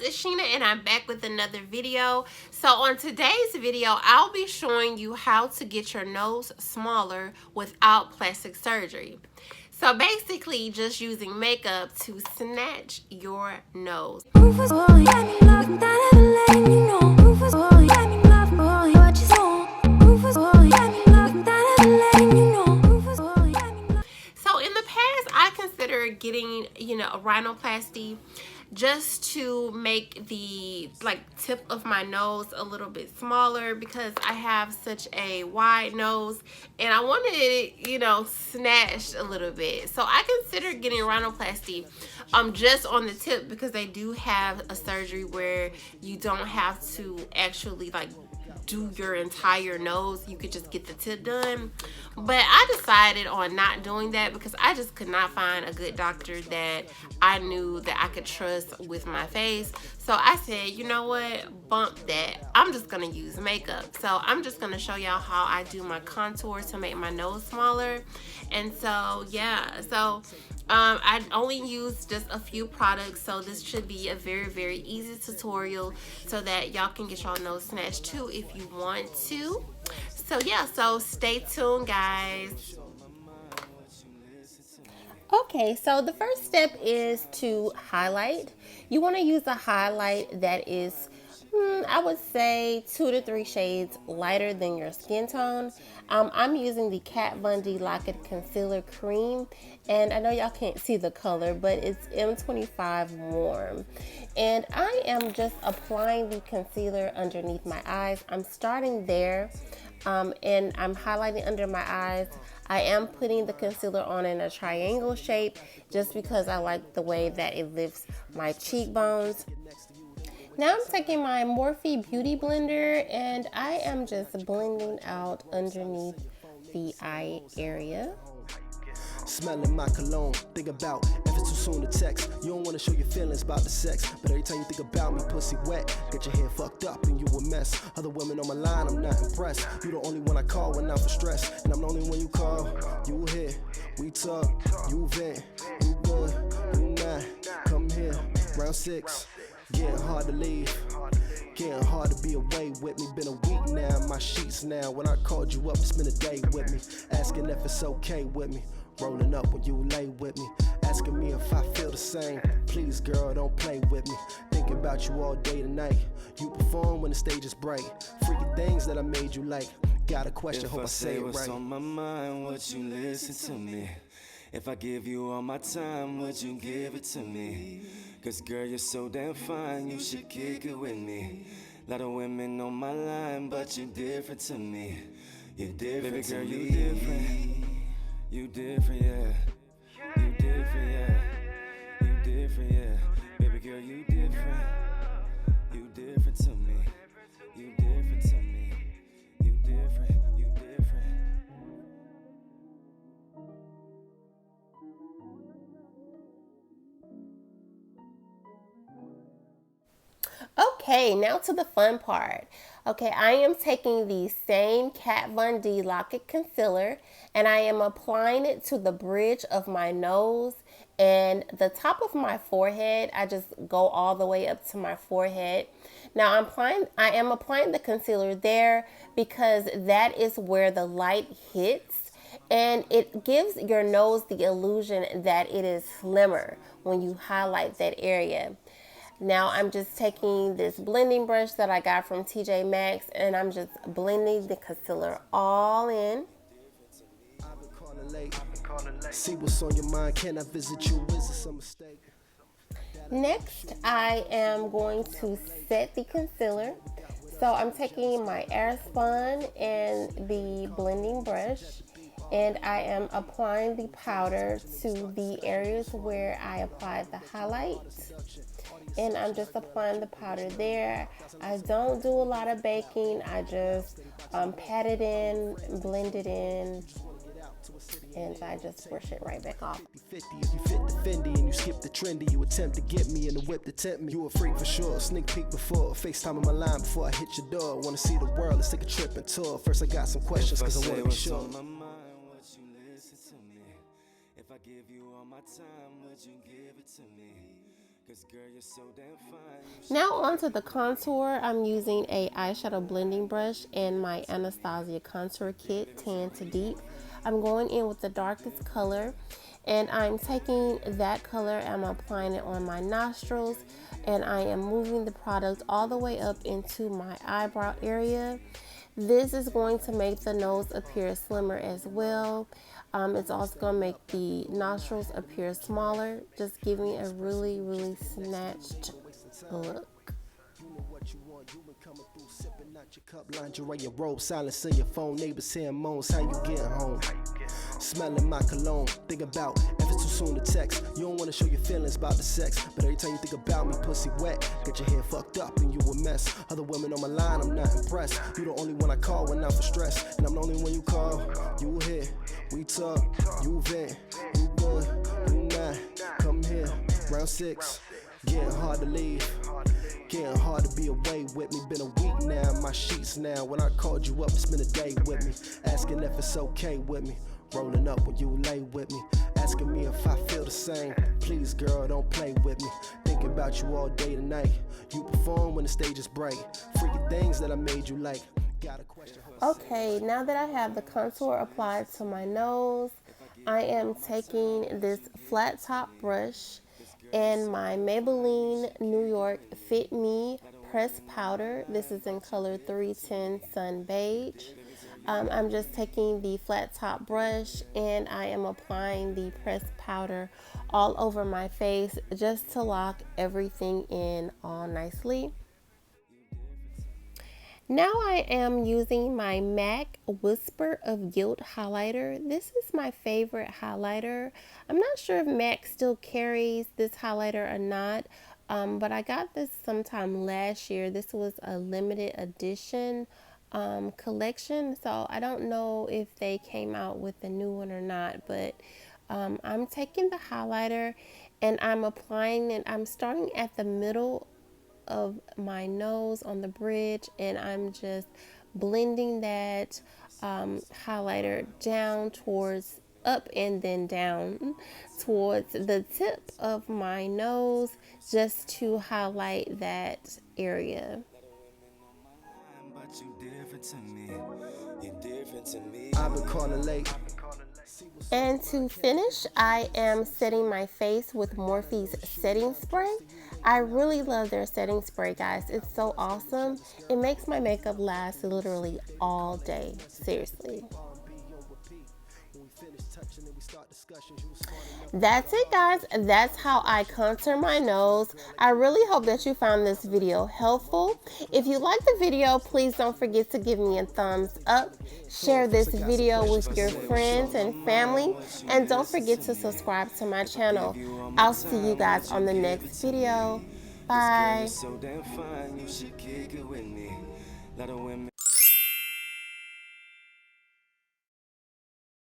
it's Sheena, and I'm back with another video. So on today's video, I'll be showing you how to get your nose smaller without plastic surgery. So basically, just using makeup to snatch your nose. So in the past, I considered getting, a rhinoplasty just to make the tip of my nose a little bit smaller because I have such a wide nose and I wanted it, snatched a little bit. So I considered getting rhinoplasty just on the tip because they do have a surgery where you don't have to actually do your entire nose. You could just get the tip done. But I decided on not doing that because I just could not find a good doctor that I knew that I could trust with my face. So I said, you know what, bump that. I'm just gonna use makeup. So I'm just gonna show y'all how I do my contour to make my nose smaller. And so yeah, so I only use just a few products, so this should be a very easy tutorial so that y'all can get y'all nose snatched too if you want to. So yeah, so stay tuned, guys. Okay, so the first step is to highlight. You want to use a highlight that is I would say 2 to 3 shades lighter than your skin tone. I'm using the Kat Von D Lock-It Concealer Cream, and I know y'all can't see the color, but it's M25 Warm. And I am just applying the concealer underneath my eyes. I'm starting there, and I'm highlighting under my eyes. I am putting the concealer on in a triangle shape just because I like the way that it lifts my cheekbones. Now I'm taking my Morphe Beauty Blender and I am just blending out underneath the eye area. Smelling my cologne, think about if it's too soon to text. You don't want to show your feelings about the sex, but every time you think about me, pussy wet. Get your hair fucked up and you a mess. Other women on my line, I'm not impressed. You the only one I call when I'm for stress, and I'm the only one you call. You here, we talk, you vent, you good, you not. Come here, round 6. Getting hard to leave, getting hard to be away with me. Been a week now, my sheets now. When I called you up, spend a day with me. Asking if it's okay with me. Rolling up when you lay with me. Asking me if I feel the same. Please, girl, don't play with me. Thinking about you all day tonight. You perform when the stage is bright. Freaky things that I made you like. Got a question, hope I say it right. If I say what's on my mind, would you listen to me? If I give you all my time, would you give it to me? Cause girl, you're so damn fine, you should kick it with me. Lot of women on my line, but you're different to me. You're different, baby girl, you different. You different, yeah. You different, yeah. You different, yeah. Baby girl, you different. You different to me. You different to me. You different, you different. Okay, now to the fun part. Okay, I am taking the same Kat Von D Lock-It Concealer and I am applying it to the bridge of my nose and the top of my forehead. I just go all the way up to my forehead. Now I am applying the concealer there because that is where the light hits and it gives your nose the illusion that it is slimmer when you highlight that area. Now I'm just taking this blending brush that I got from TJ Maxx and I'm just blending the concealer all in. See what's on your mind, can I visit you? Is this a mistake? Next, I am going to set the concealer. So I'm taking my Airspun and the blending brush and I am applying the powder to the areas where I applied the highlight. And I'm just applying the powder there. I don't do a lot of baking. I just pat it in, blend it in, and I just brush it right back off. 50 if you fit the Fendi and you skip the trendy, you attempt to get me in the whip to tempt me. You a freak for sure, sneak peek before, FaceTime on my line before I hit your door. Wanna see the world, let's take a trip and tour. First I got some questions cause I wanna be sure. On my mind, would you listen to me? If I give you all my time, would you give it to me? 'Cause girl, you're so damn fine. Now onto the contour. I'm using a eyeshadow blending brush and my Anastasia contour kit, tan to deep. I'm going in with the darkest color, and I'm taking that color and I'm applying it on my nostrils, and I am moving the product all the way up into my eyebrow area. This is going to make the nose appear slimmer as well. It's also going to make the nostrils appear smaller, just giving a really, really snatched look. You know what you want, you been coming through, sipping out your cup, lingerie, your robe, silencing your phone, neighbors hearing moans, how you getting home? Smelling my cologne, think about if it's too soon to text. You don't wanna show your feelings about the sex, but every time you think about me, pussy wet, get your head fucked up and you a mess. Other women on my line, I'm not impressed. You the only one I call when I'm for stress, and I'm the only one you call. You here, we talk, you vent, you good, you not. Come here, round 6, getting hard to leave. Getting hard to be away with me. Been a week now, my sheets now. When I called you up, spend a day with me. Asking if it's okay with me. Rolling up when you lay with me. Asking me if I feel the same. Please, girl, don't play with me. Thinking about you all day tonight. You perform when the stage is bright. Freaky things that I made you like. Got a question. Okay, now that I have the contour applied to my nose, I am taking this flat top brush and my Maybelline New York Fit Me pressed powder. This is in color 310 Sun Beige. I'm just taking the flat top brush and I am applying the pressed powder all over my face just to lock everything in all nicely. Now I am using my MAC Whisper of Guilt highlighter. This is my favorite highlighter. I'm not sure if MAC still carries this highlighter or not, but I got this sometime last year. This was a limited edition collection, so I don't know if they came out with a new one or not, but I'm taking the highlighter and I'm applying it. I'm starting at the middle of my nose on the bridge, and I'm just blending that highlighter down towards up and then down towards the tip of my nose just to highlight that area. But you different to me. You're different to me. I've been calling late. And to finish, I am setting my face with Morphe's setting spray. I really love their setting spray, guys. It's so awesome. It makes my makeup last literally all day. Seriously. That's it, guys. That's how I contour my nose. I really hope that you found this video helpful. If you like the video, please don't forget to give me a thumbs up. Share this video with your friends and family. And don't forget to subscribe to my channel. I'll see you guys on the next video. Bye.